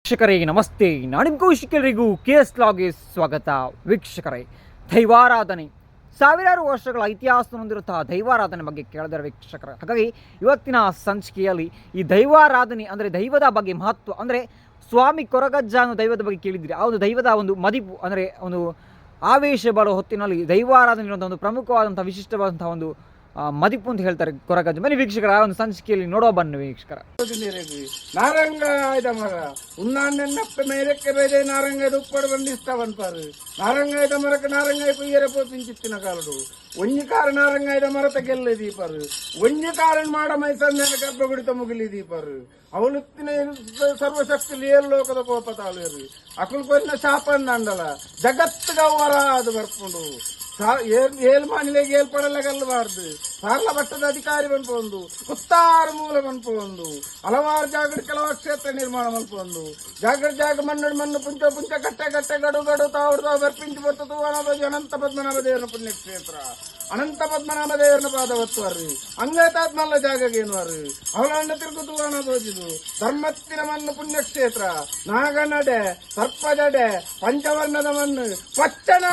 ವೀಕ್ಷಕರೇ ನಮಸ್ತೆ, ನಾನು ನಿಮ್ಮ ಕೌಶಿಕರಿಗೂ KS ಲಾಗ್ಗೆ ಸ್ವಾಗತ. ವೀಕ್ಷಕರೇ, ದೈವಾರಾಧನೆ ಸಾವಿರಾರು ವರ್ಷಗಳ ಇತಿಹಾಸ ಹೊಂದಿರುವಂತಹ ದೈವಾರಾಧನೆ ಬಗ್ಗೆ ಕೇಳಿದರೆ ವೀಕ್ಷಕರ, ಹಾಗಾಗಿ ಇವತ್ತಿನ ಸಂಚಿಕೆಯಲ್ಲಿ ಈ ದೈವಾರಾಧನೆ ಅಂದರೆ ದೈವದ ಬಗ್ಗೆ ಮಹತ್ವ, ಅಂದರೆ ಸ್ವಾಮಿ ಕೊರಗಜ್ಜ ಅನ್ನೋ ದೈವದ ಬಗ್ಗೆ ಕೇಳಿದ್ರಿ. ಆ ಒಂದು ದೈವದ ಒಂದು ಮದಿಪು ಅಂದರೆ ಒಂದು ಆವೇಶ ಬರೋ ಹೊತ್ತಿನಲ್ಲಿ ದೈವಾರಾಧನೆ ಇರುವಂಥ ಒಂದು ಪ್ರಮುಖವಾದಂಥ ವಿಶಿಷ್ಟವಾದಂಥ ಒಂದು ಮದಿಪು ಅಂತ ಹೇಳ್ತಾರೆ ಕೊರಗಜ್ಜ. ಬನ್ನಿ ವೀಕ್ಷಕರ, ಆ ಒಂದು ಸಂಚಿಕೆಯಲ್ಲಿ ನೋಡೋ ಬನ್ನಿ ವೀಕ್ಷಕರ. ನಾರಂಗಾಯದ ಮರ ಉನ್ನಾನ್ನಪ್ಪ ಮೇಲಕ್ಕೆ ಬೇದೆ ನಾರಂಗಾಯದ ಉಪ್ಪಡು ಬಂದಿಸ್ತಾವಂತಾರು. ನಾರಂಗಾಯದ ಮರಕ್ಕೆ ನಾರಂಗಾಯ ಕುಯ್ಯರ ಪೋಪಿಂಚಿತ್ತಿನ ಕಾಲಡು ಒಂಜಿ ಕಾರು ನಾರಂಗಾಯದ ಮರತ ಗೆಲ್ಲ ದೀಪರು ಒಂಜಿ ಕಾರಣ ಮಾಡ ಮೈಸನ್ನ ಗರ್ಭ ಗುಡಿತ ಮುಗಿಲಿ ದೀಪರು ಅವಳುತ್ತಿನ ಸರ್ವಶಕ್ತಿ ಲೋಕದ ಕೋಪ ತಾಳು ಅಕುಲ್ ಕೊನ್ನ ಶಾಪನ್ನ ಅಂಡಲ ಜಗತ್ತಿಗೆ ಅವರ ಅದು ಬರ್ಕೊಂಡು ಏಲ್ಮಾನಿಲೆಗೆ ಏಲ್ಪಡಲ್ಲ ಕಲ್ಲಬಾರ್ದು. ಸಾರ್ಲ ಬಟ್ಟದ ಅಧಿಕಾರಿ ಬಂದ್ಪೊಂದು ಉತ್ತಾರ ಮೂಲ ಬಂದ್ಪೊಂದು ಹಲವಾರು ಜಾಗ ಕೆಲವು ಕ್ಷೇತ್ರ ನಿರ್ಮಾಣ ಮಲ್ಪೊಂದು ಜಾಗ ಮಣ್ಣು ಪುಂಚ ಕಟ್ಟೆ ಗಡು ತಾವು ಬರ್ಪಿಂಚು ಬರ್ತದು ಅನಂತ ಪದ್ಮನಾಭ ದೇವರ ಪುಣ್ಯಕ್ಷೇತ್ರ. ಅನಂತ ಪದ್ಮನಾಭ ದೇವರನ ಪಾದವತ್ವರ್ರಿ ಅಂಗತಾತ್ಮಲ್ಲ ಜಾಗಗೇನ್ವಾರು ಅವಳನ್ನ ತಿರುಗುದು ಅಣದೋಜಿದು ಧರ್ಮತ್ತಿನ ಮಣ್ಣು ಪುಣ್ಯಕ್ಷೇತ್ರ ನಾಗನಡೆ ಸರ್ಪಜಡೆ ಪಂಚವರ್ಣದ ಮಣ್ಣು ಪಚ್ಚನ